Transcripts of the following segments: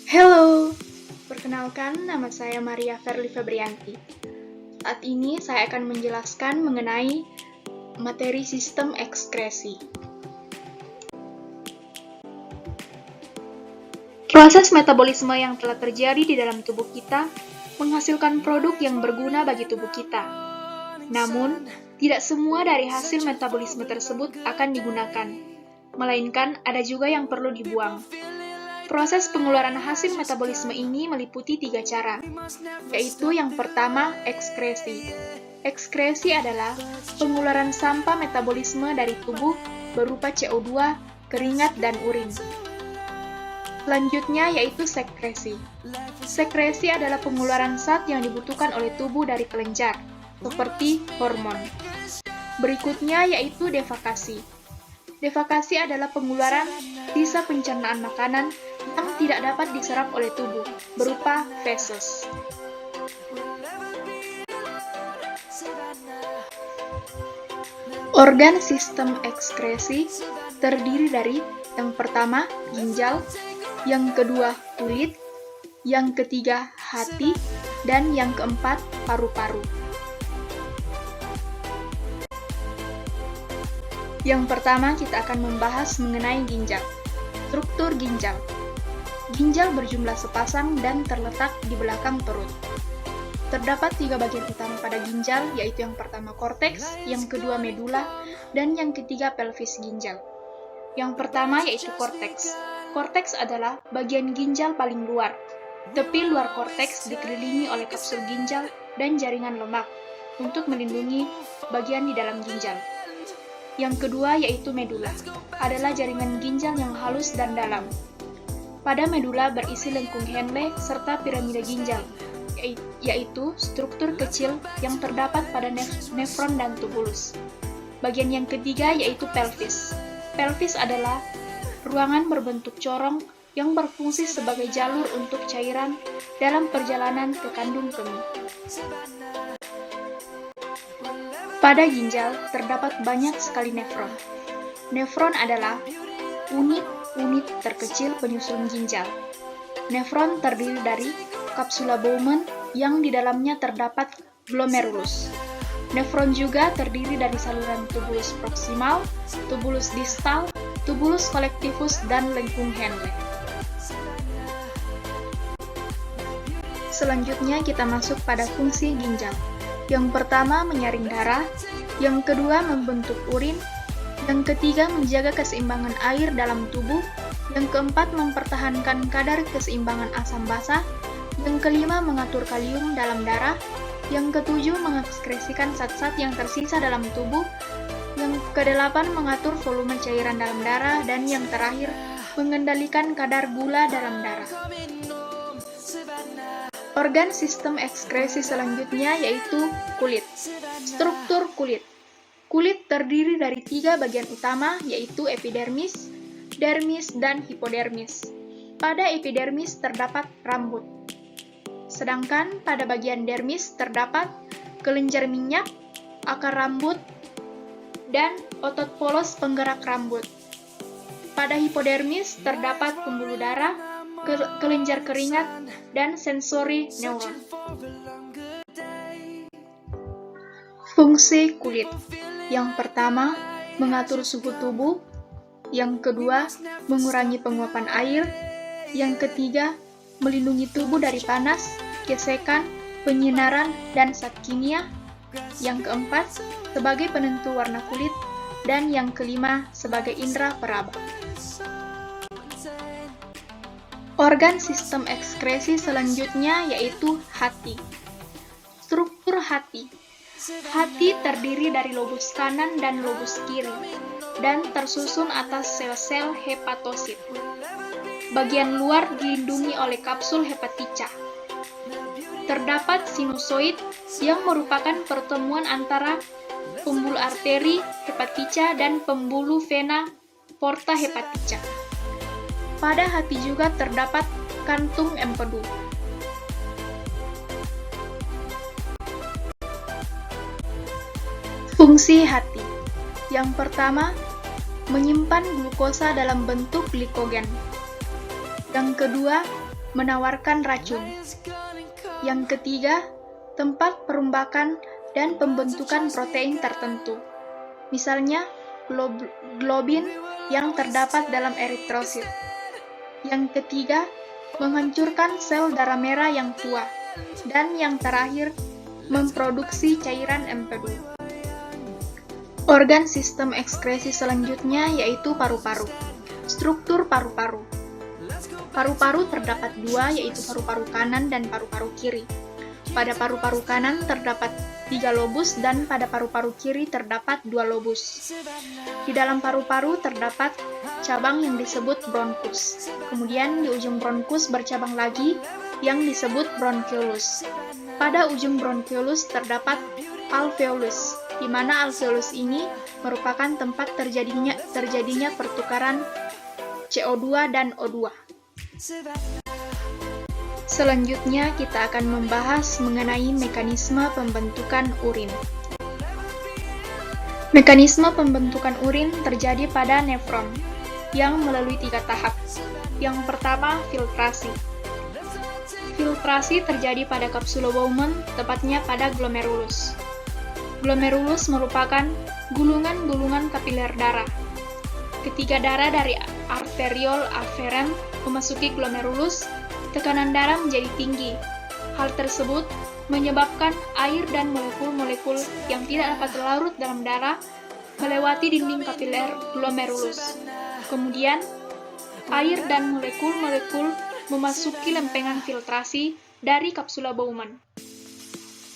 Halo, perkenalkan nama saya Maria Verly Febrianti. Saat ini saya akan menjelaskan mengenai materi sistem ekskresi. Proses metabolisme yang telah terjadi di dalam tubuh kita menghasilkan produk yang berguna bagi tubuh kita. Namun, tidak semua dari hasil metabolisme tersebut akan digunakan, melainkan ada juga yang perlu dibuang. Proses pengeluaran hasil metabolisme ini meliputi 3 cara, yaitu yang pertama, ekskresi. Ekskresi adalah pengeluaran sampah metabolisme dari tubuh berupa CO2, keringat, dan urin. Selanjutnya yaitu sekresi. Sekresi adalah pengeluaran zat yang dibutuhkan oleh tubuh dari kelenjar, seperti hormon. Berikutnya yaitu defekasi. Defekasi adalah pengeluaran sisa pencernaan makanan yang tidak dapat diserap oleh tubuh, berupa feses. Organ sistem ekskresi terdiri dari yang pertama, ginjal, yang kedua, kulit, yang ketiga, hati, dan yang keempat, paru-paru. Yang pertama, kita akan membahas mengenai ginjal. Struktur ginjal. Ginjal berjumlah sepasang dan terletak di belakang perut. Terdapat 3 bagian utama pada ginjal, yaitu yang pertama korteks, yang kedua medula, dan yang ketiga pelvis ginjal. Yang pertama yaitu korteks. Korteks adalah bagian ginjal paling luar. Tepi luar korteks dikelilingi oleh kapsul ginjal dan jaringan lemak untuk melindungi bagian di dalam ginjal. Yang kedua yaitu medula, adalah jaringan ginjal yang halus dan dalam. Pada medula berisi lengkung Henle serta piramida ginjal, yaitu struktur kecil yang terdapat pada nefron dan tubulus. Bagian yang ketiga yaitu pelvis. Pelvis adalah ruangan berbentuk corong yang berfungsi sebagai jalur untuk cairan dalam perjalanan ke kandung kemih. Pada ginjal terdapat banyak sekali nefron. Nefron adalah unit terkecil penyusun ginjal. Nefron terdiri dari kapsula Bowman yang di dalamnya terdapat glomerulus. Nefron juga terdiri dari saluran tubulus proksimal, tubulus distal, tubulus collectivus, dan lengkung Henle. Selanjutnya kita masuk pada fungsi ginjal. Yang pertama menyaring darah, yang kedua membentuk urin, yang ketiga menjaga keseimbangan air dalam tubuh, yang keempat mempertahankan kadar keseimbangan asam basa, yang kelima mengatur kalium dalam darah, yang ketujuh mengekskresikan zat-zat yang tersisa dalam tubuh, yang kedelapan mengatur volume cairan dalam darah, dan yang terakhir mengendalikan kadar gula dalam darah. Organ sistem ekskresi selanjutnya yaitu kulit. Struktur kulit. Kulit terdiri dari 3 bagian utama yaitu epidermis, dermis, dan hipodermis. Pada epidermis terdapat rambut. Sedangkan pada bagian dermis terdapat kelenjar minyak, akar rambut, dan otot polos penggerak rambut. Pada hipodermis terdapat pembuluh darah, kelenjar keringat, dan sensori neuron. Fungsi kulit. Yang pertama, mengatur suhu tubuh. Yang kedua, mengurangi penguapan air. Yang ketiga, melindungi tubuh dari panas, gesekan, penyinaran, dan zat kimia. Yang keempat, sebagai penentu warna kulit. Dan yang kelima, sebagai indera peraba. Organ sistem ekskresi selanjutnya yaitu hati. Struktur hati. Hati terdiri dari lobus kanan dan lobus kiri, dan tersusun atas sel-sel hepatosit. Bagian luar dilindungi oleh kapsul hepatica. Terdapat sinusoid yang merupakan pertemuan antara pembuluh arteri hepatica dan pembuluh vena porta hepatica. Pada hati juga terdapat kantung empedu. Fungsi hati. Yang pertama, menyimpan glukosa dalam bentuk glikogen. Yang kedua, menawarkan racun. Yang ketiga, tempat perombakan dan pembentukan protein tertentu. Misalnya, globin yang terdapat dalam eritrosit. Yang ketiga, menghancurkan sel darah merah yang tua. Dan yang terakhir, memproduksi cairan empedu. Organ sistem ekskresi selanjutnya yaitu paru-paru. Struktur paru-paru. Paru-paru terdapat dua, yaitu paru-paru kanan dan paru-paru kiri. Pada paru-paru kanan terdapat 3 lobus dan pada paru-paru kiri terdapat 2 lobus. Di dalam paru-paru terdapat cabang yang disebut bronkus. Kemudian di ujung bronkus bercabang lagi yang disebut bronchioles. Pada ujung bronchioles terdapat alveolus, di mana alveolus ini merupakan tempat terjadinya pertukaran CO2 dan O2. Selanjutnya kita akan membahas mengenai mekanisme pembentukan urin. Mekanisme pembentukan urin terjadi pada nefron yang melalui 3 tahap. Yang pertama, filtrasi. Filtrasi terjadi pada kapsula Bowman, tepatnya pada glomerulus. Glomerulus merupakan gulungan-gulungan kapiler darah. Ketika darah dari arteriol aferen memasuki glomerulus, tekanan darah menjadi tinggi. Hal tersebut menyebabkan air dan molekul-molekul yang tidak dapat larut dalam darah melewati dinding kapiler glomerulus. Kemudian, air dan molekul-molekul memasuki lempengan filtrasi dari kapsula Bowman.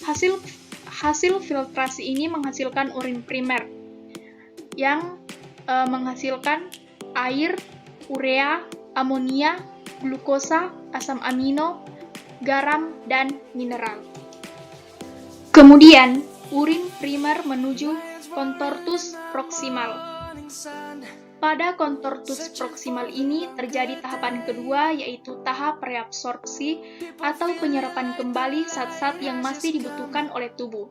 Hasil filtrasi ini menghasilkan urin primer yang menghasilkan air, urea, amonia, glukosa, asam amino, garam, dan mineral. Kemudian, urin primer menuju kontortus proksimal. Pada kontortus proksimal ini terjadi tahapan kedua, yaitu tahap reabsorpsi atau penyerapan kembali zat-zat yang masih dibutuhkan oleh tubuh.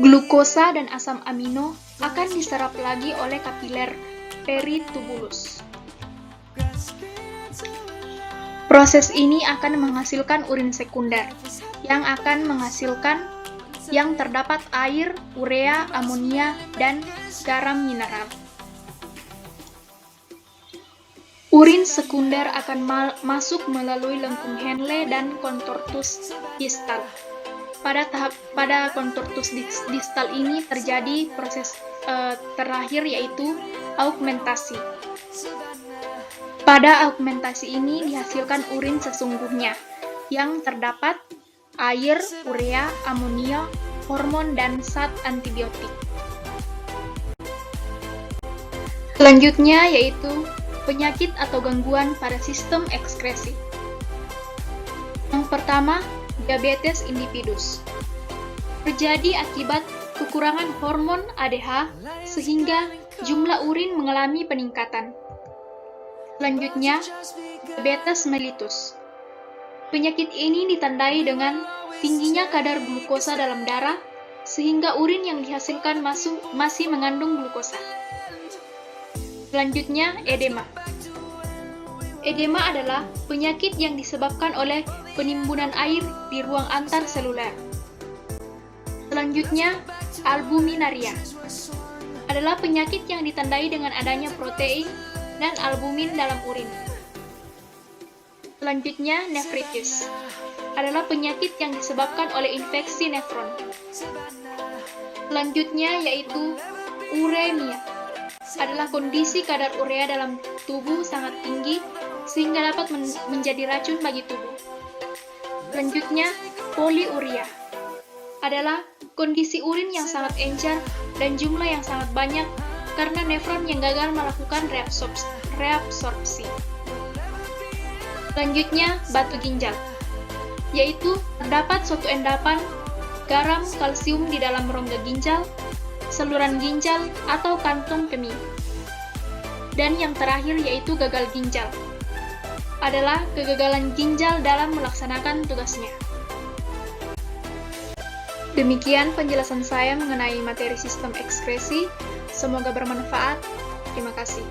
Glukosa dan asam amino akan diserap lagi oleh kapiler peritubulus. Proses ini akan menghasilkan urin sekunder, yang akan menghasilkan yang terdapat air, urea, amonia, dan garam mineral. Urin sekunder akan masuk melalui lengkung Henle dan kontortus distal. Pada kontortus distal ini terjadi proses terakhir, yaitu augmentasi. Pada augmentasi ini dihasilkan urin sesungguhnya yang terdapat air, urea, amonia, hormon, dan zat antibiotik. Selanjutnya yaitu penyakit atau gangguan pada sistem ekskresi. Yang pertama, diabetes insipidus. Terjadi akibat kekurangan hormon ADH sehingga jumlah urin mengalami peningkatan. Selanjutnya, diabetes mellitus. Penyakit ini ditandai dengan tingginya kadar glukosa dalam darah, sehingga urin yang dihasilkan masih mengandung glukosa. Selanjutnya, edema. Edema adalah penyakit yang disebabkan oleh penimbunan air di ruang antarseluler. Selanjutnya, albuminaria. Adalah penyakit yang ditandai dengan adanya protein dan albumin dalam urin. Selanjutnya, nefritis. Adalah penyakit yang disebabkan oleh infeksi nefron. Selanjutnya yaitu uremia. Adalah kondisi kadar urea dalam tubuh sangat tinggi sehingga dapat menjadi racun bagi tubuh. Selanjutnya, poliuria. Adalah kondisi urin yang sangat encer dan jumlah yang sangat banyak karena nefron yang gagal melakukan reabsorpsi. Selanjutnya, batu ginjal, yaitu terdapat suatu endapan garam kalsium di dalam rongga ginjal, saluran ginjal, atau kantong kemih. Dan yang terakhir yaitu gagal ginjal, adalah kegagalan ginjal dalam melaksanakan tugasnya. Demikian penjelasan saya mengenai materi sistem ekskresi. Semoga bermanfaat. Terima kasih.